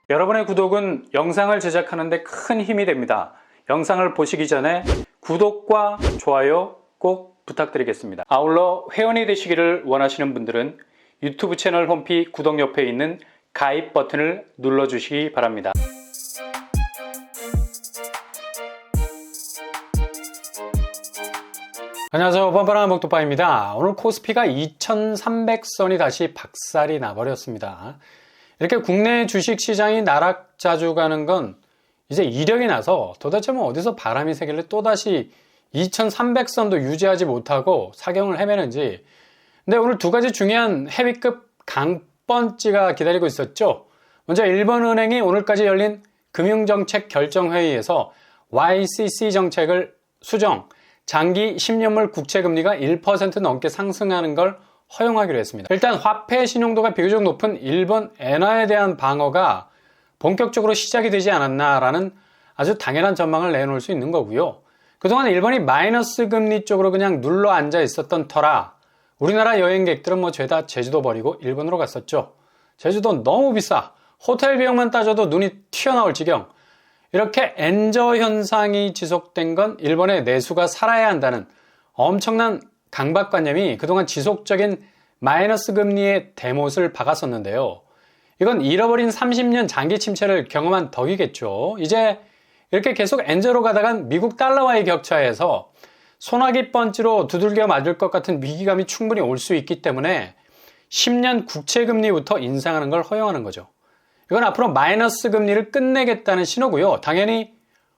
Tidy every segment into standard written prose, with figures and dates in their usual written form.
여러분의 구독은 영상을 제작하는 데 큰 힘이 됩니다. 영상을 보시기 전에 구독과 좋아요 꼭 부탁드리겠습니다. 아울러 회원이 되시기를 원하시는 분들은 유튜브 채널 홈피 구독 옆에 있는 가입 버튼을 눌러주시기 바랍니다. 안녕하세요. 뻔뻔한 목도파입니다. 오늘 코스피가 2300선이 다시 박살이 나버렸습니다. 이렇게 국내 주식시장이 나락자주 가는 건 이제 이력이 나서 도대체 어디서 바람이 세길래 또다시 2300선도 유지하지 못하고 사경을 헤매는지. 근데 오늘 두 가지 중요한 헤비급 강펀치가 기다리고 있었죠. 먼저 일본은행이 오늘까지 열린 금융정책 결정회의에서 YCC 정책을 수정, 장기 10년물 국채금리가 1% 넘게 상승하는 걸 허용하기로 했습니다. 일단 화폐 신용도가 비교적 높은 일본 엔화에 대한 방어가 본격적으로 시작이 되지 않았나라는 아주 당연한 전망을 내놓을 수 있는 거고요. 그동안 일본이 마이너스 금리 쪽으로 그냥 눌러 앉아 있었던 터라 우리나라 여행객들은 죄다 제주도 버리고 일본으로 갔었죠. 제주도 너무 비싸. 호텔 비용만 따져도 눈이 튀어나올 지경. 이렇게 엔저 현상이 지속된 건 일본의 내수가 살아야 한다는 엄청난 강박관념이 그동안 지속적인 마이너스 금리의 대못을 박았었는데요. 이건 잃어버린 30년 장기 침체를 경험한 덕이겠죠. 이제 이렇게 계속 엔저로 가다간 미국 달러와의 격차에서 소나기 펀치로 두들겨 맞을 것 같은 위기감이 충분히 올 수 있기 때문에 10년 국채금리부터 인상하는 걸 허용하는 거죠. 이건 앞으로 마이너스 금리를 끝내겠다는 신호고요. 당연히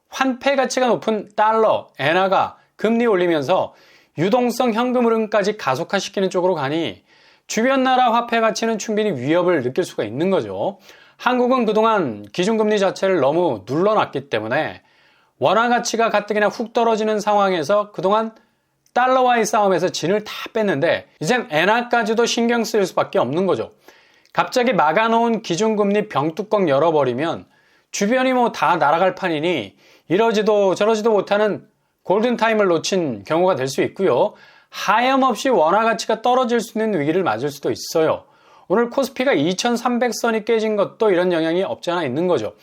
환폐 가치가 높은 달러, 엔화가 금리 올리면서 유동성 현금 흐름까지 가속화시키는 쪽으로 가니 주변 나라 화폐 가치는 충분히 위협을 느낄 수가 있는 거죠. 한국은 그동안 기준금리 자체를 너무 눌러놨기 때문에 원화 가치가 가뜩이나 훅 떨어지는 상황에서 그동안 달러와의 싸움에서 진을 다 뺐는데 이젠 엔화까지도 신경 쓸 수밖에 없는 거죠. 갑자기 막아놓은 기준금리 병뚜껑 열어버리면 주변이 다 날아갈 판이니 이러지도 저러지도 못하는 골든타임을 놓친 경우가 될 수 있고요. 하염없이 원화 가치가 떨어질 수 있는 위기를 맞을 수도 있어요. 오늘 코스피가 2300선이 깨진 것도 이런 영향이 없지 않아 있는 거죠.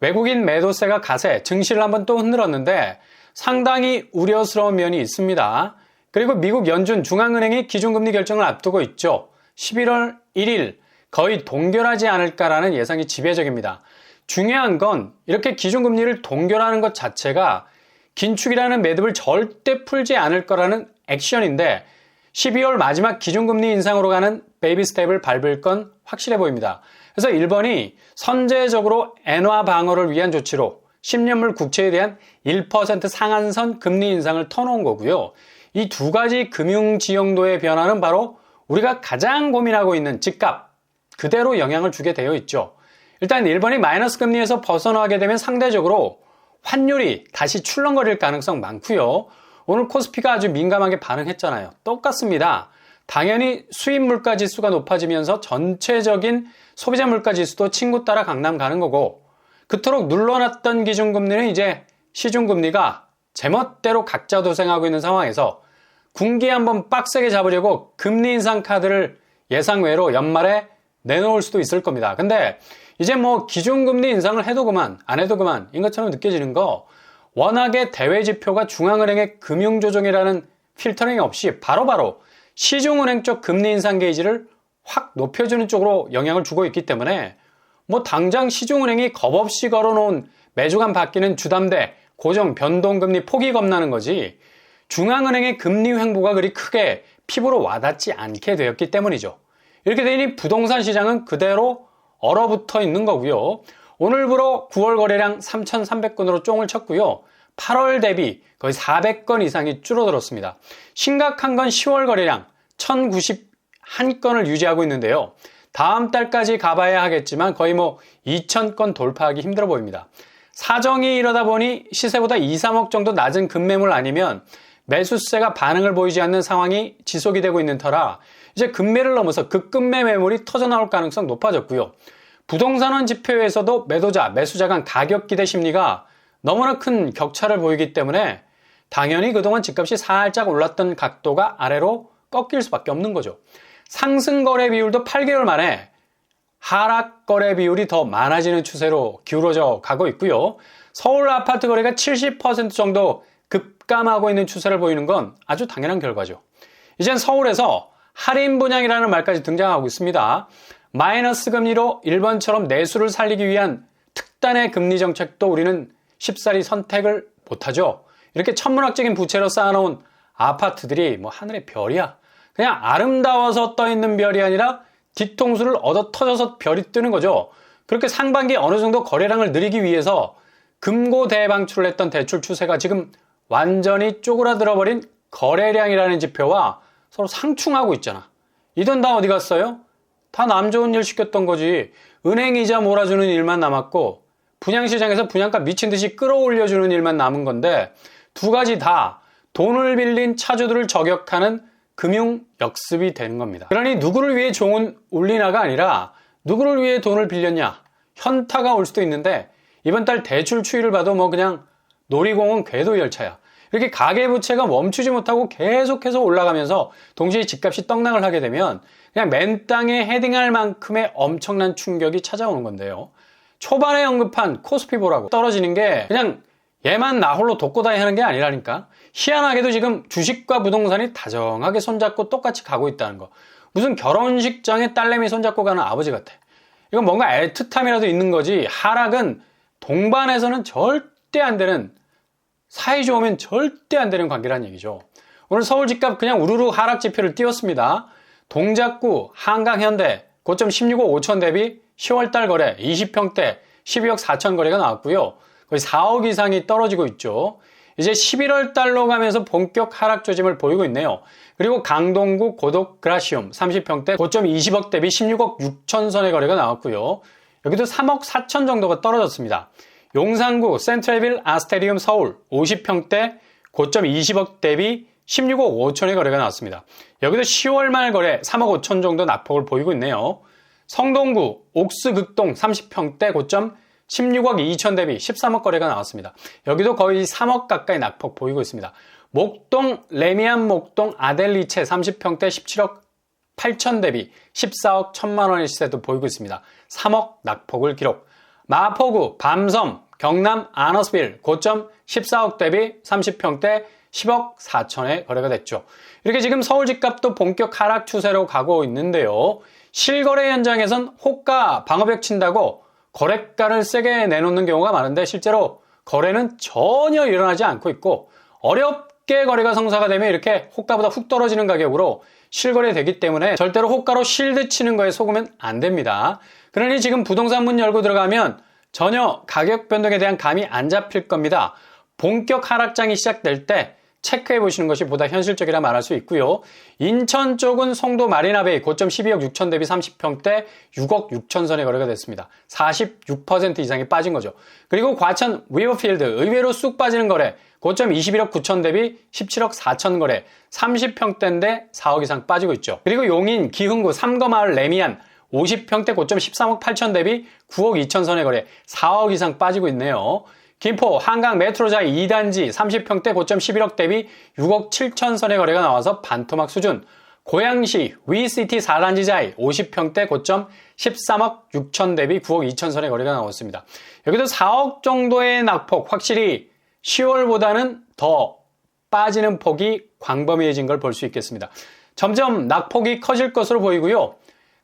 외국인 매도세가 가세, 증시를 한번 또 흔들었는데 상당히 우려스러운 면이 있습니다. 그리고 미국 연준 중앙은행이 기준금리 결정을 앞두고 있죠. 11월 1일 거의 동결하지 않을까라는 예상이 지배적입니다. 중요한 건 이렇게 기준금리를 동결하는 것 자체가 긴축이라는 매듭을 절대 풀지 않을 거라는 액션인데 12월 마지막 기준금리 인상으로 가는 베이비 스텝을 밟을 건 확실해 보입니다. 그래서 일본이 선제적으로 엔화 방어를 위한 조치로 10년물 국채에 대한 1% 상한선 금리 인상을 터놓은 거고요. 이 두 가지 금융지형도의 변화는 바로 우리가 가장 고민하고 있는 집값 그대로 영향을 주게 되어 있죠. 일단 일본이 마이너스 금리에서 벗어나게 되면 상대적으로 환율이 다시 출렁거릴 가능성 많고요. 오늘 코스피가 아주 민감하게 반응했잖아요. 똑같습니다. 당연히 수입 물가 지수가 높아지면서 전체적인 소비자 물가 지수도 친구 따라 강남 가는 거고 그토록 눌러놨던 기준금리는 이제 시중금리가 제멋대로 각자 도생하고 있는 상황에서 군기 한번 빡세게 잡으려고 금리 인상 카드를 예상외로 연말에 내놓을 수도 있을 겁니다. 근데 이제 기준금리 인상을 해도 그만 안 해도 그만인 것처럼 느껴지는 거 워낙에 대외지표가 중앙은행의 금융조정이라는 필터링이 없이 바로바로 시중은행 쪽 금리 인상 게이지를 확 높여주는 쪽으로 영향을 주고 있기 때문에 당장 시중은행이 겁없이 걸어놓은 매주간 바뀌는 주담대 고정 변동금리 폭이 겁나는 거지 중앙은행의 금리 횡보가 그리 크게 피부로 와닿지 않게 되었기 때문이죠. 이렇게 되니 부동산 시장은 그대로 얼어붙어 있는 거고요. 오늘부로 9월 거래량 3,300건으로 쫑을 쳤고요. 8월 대비 거의 400건 이상이 줄어들었습니다. 심각한 건 10월 거래량 1,091건을 유지하고 있는데요. 다음 달까지 가봐야 하겠지만 거의 2,000건 돌파하기 힘들어 보입니다. 사정이 이러다 보니 시세보다 2, 3억 정도 낮은 급매물 아니면 매수세가 반응을 보이지 않는 상황이 지속이 되고 있는 터라 이제 급매를 넘어서 극급매 매물이 터져나올 가능성 높아졌고요. 부동산원 지표에서도 매도자, 매수자 간 가격 기대 심리가 너무나 큰 격차를 보이기 때문에 당연히 그동안 집값이 살짝 올랐던 각도가 아래로 꺾일 수밖에 없는 거죠. 상승 거래 비율도 8개월 만에 하락 거래 비율이 더 많아지는 추세로 기울어져 가고 있고요. 서울 아파트 거래가 70% 정도 급감하고 있는 추세를 보이는 건 아주 당연한 결과죠. 이젠 서울에서 할인 분양이라는 말까지 등장하고 있습니다. 마이너스 금리로 일본처럼 내수를 살리기 위한 특단의 금리 정책도 우리는 쉽사리 선택을 못하죠. 이렇게 천문학적인 부채로 쌓아놓은 아파트들이 뭐 하늘의 별이야. 그냥 아름다워서 떠있는 별이 아니라 뒤통수를 얻어 터져서 별이 뜨는 거죠. 그렇게 상반기에 어느 정도 거래량을 늘리기 위해서 금고 대방출을 했던 대출 추세가 지금 완전히 쪼그라들어버린 거래량이라는 지표와 서로 상충하고 있잖아. 이 돈 다 어디 갔어요? 다 남 좋은 일 시켰던 거지. 은행 이자 몰아주는 일만 남았고 분양시장에서 분양가 미친 듯이 끌어올려주는 일만 남은 건데 두 가지 다 돈을 빌린 차주들을 저격하는 금융 역습이 되는 겁니다. 그러니 누구를 위해 종은 울리나가 아니라 누구를 위해 돈을 빌렸냐 현타가 올 수도 있는데 이번 달 대출 추이를 봐도 뭐 그냥 놀이공원 궤도 열차야. 이렇게 가계부채가 멈추지 못하고 계속해서 올라가면서 동시에 집값이 떡락을 하게 되면 그냥 맨 땅에 헤딩할 만큼의 엄청난 충격이 찾아오는 건데요. 초반에 언급한 코스피 보라고 떨어지는 게 그냥 얘만 나 홀로 독고다이 하는 게 아니라니까. 희한하게도 지금 주식과 부동산이 다정하게 손잡고 똑같이 가고 있다는 거. 무슨 결혼식장에 딸내미 손잡고 가는 아버지 같아. 이건 뭔가 애틋함이라도 있는 거지. 하락은 동반해서는 절대 안 되는, 사이 좋으면 절대 안 되는 관계라는 얘기죠. 오늘 서울 집값 그냥 우르르 하락 지표를 띄웠습니다. 동작구, 한강, 현대 고점 16억 5천 대비 10월달 거래 20평대 12억 4천 거래가 나왔고요. 거의 4억 이상이 떨어지고 있죠. 이제 11월 달로 가면서 본격 하락 조짐을 보이고 있네요. 그리고 강동구 고독 그라시움 30평대 고점 20억 대비 16억 6천 선의 거래가 나왔고요. 여기도 3억 4천 정도가 떨어졌습니다. 용산구 센트럴빌 아스테리움 서울 50평대 고점 20억 대비 16억 5천의 거래가 나왔습니다. 여기도 10월 말 거래 3억 5천 정도 낙폭을 보이고 있네요. 성동구 옥스 극동 30평대 고점 16억 2천 대비 13억 거래가 나왔습니다. 여기도 거의 3억 가까이 낙폭 보이고 있습니다. 목동 레미안 목동 아델리체 30평대 17억 8천 대비 14억 1천만 원의 시세도 보이고 있습니다. 3억 낙폭을 기록. 마포구 밤섬 경남 아너스빌 고점 14억 대비 30평대 10억 4천에 거래가 됐죠. 이렇게 지금 서울 집값도 본격 하락 추세로 가고 있는데요. 실거래 현장에선 호가 방어벽 친다고 거래가를 세게 내놓는 경우가 많은데 실제로 거래는 전혀 일어나지 않고 있고 어렵게 거래가 성사가 되면 이렇게 호가보다 훅 떨어지는 가격으로 실거래되기 때문에 절대로 호가로 실드 치는 거에 속으면 안 됩니다. 그러니 지금 부동산 문 열고 들어가면 전혀 가격 변동에 대한 감이 안 잡힐 겁니다. 본격 하락장이 시작될 때 체크해 보시는 것이 보다 현실적이라 말할 수 있고요. 인천 쪽은 송도 마리나베이 고점 12억 6천 대비 30평대 6억 6천 선에 거래가 됐습니다. 46% 이상이 빠진 거죠. 그리고 과천 위버필드 의외로 쑥 빠지는 거래 고점 21억 9천 대비 17억 4천 거래 30평대인데 4억 이상 빠지고 있죠. 그리고 용인 기흥구 삼거마을 레미안 50평대 고점 13억 8천 대비 9억 2천 선에 거래 4억 이상 빠지고 있네요. 김포 한강 메트로자이 2단지 30평대 고점 11억 대비 6억 7천 선의 거래가 나와서 반토막 수준. 고양시 위시티 4단지자이 50평대 고점 13억 6천 대비 9억 2천 선의 거래가 나왔습니다. 여기도 4억 정도의 낙폭, 확실히 10월보다는 더 빠지는 폭이 광범위해진 걸 볼 수 있겠습니다. 점점 낙폭이 커질 것으로 보이고요.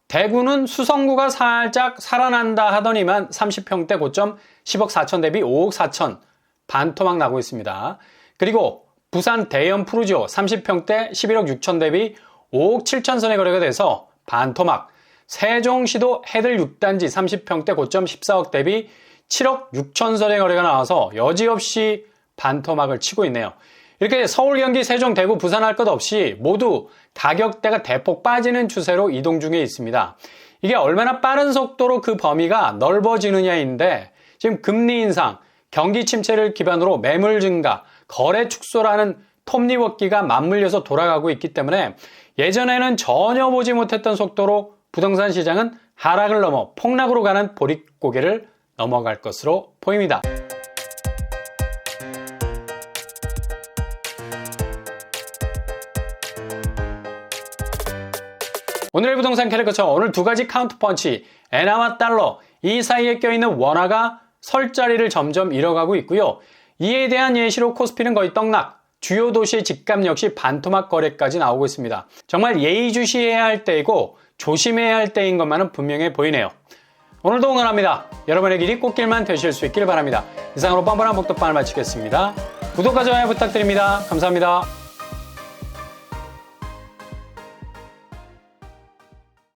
대구는 수성구가 살짝 살아난다 하더니만 30평대 고점 10억 4천 대비 5억 4천 반토막 나고 있습니다. 그리고 부산 대연 푸르지오 30평대 11억 6천 대비 5억 7천 선의 거래가 돼서 반토막. 세종시도 해들 6단지 30평대 고점 14억 대비 7억 6천 선의 거래가 나와서 여지없이 반토막을 치고 있네요. 이렇게 서울, 경기, 세종, 대구, 부산 할 것 없이 모두 가격대가 대폭 빠지는 추세로 이동 중에 있습니다. 이게 얼마나 빠른 속도로 그 범위가 넓어지느냐인데 지금 금리 인상, 경기 침체를 기반으로 매물 증가, 거래 축소라는 톱니바퀴가 맞물려서 돌아가고 있기 때문에 예전에는 전혀 보지 못했던 속도로 부동산 시장은 하락을 넘어 폭락으로 가는 보릿고개를 넘어갈 것으로 보입니다. 오늘의 부동산 캐릭터처럼 오늘 두 가지 카운트펀치, 엔화와 달러, 이 사이에 껴있는 원화가 설 자리를 점점 잃어가고 있고요. 이에 대한 예시로 코스피는 거의 떡락, 주요 도시의 집값 역시 반토막 거래까지 나오고 있습니다. 정말 예의주시해야 할 때이고 조심해야 할 때인 것만은 분명해 보이네요. 오늘도 응원합니다. 여러분의 길이 꽃길만 되실 수 있길 바랍니다. 이상으로 뻔뻔한 복덕방을 마치겠습니다. 구독과 좋아요 부탁드립니다. 감사합니다.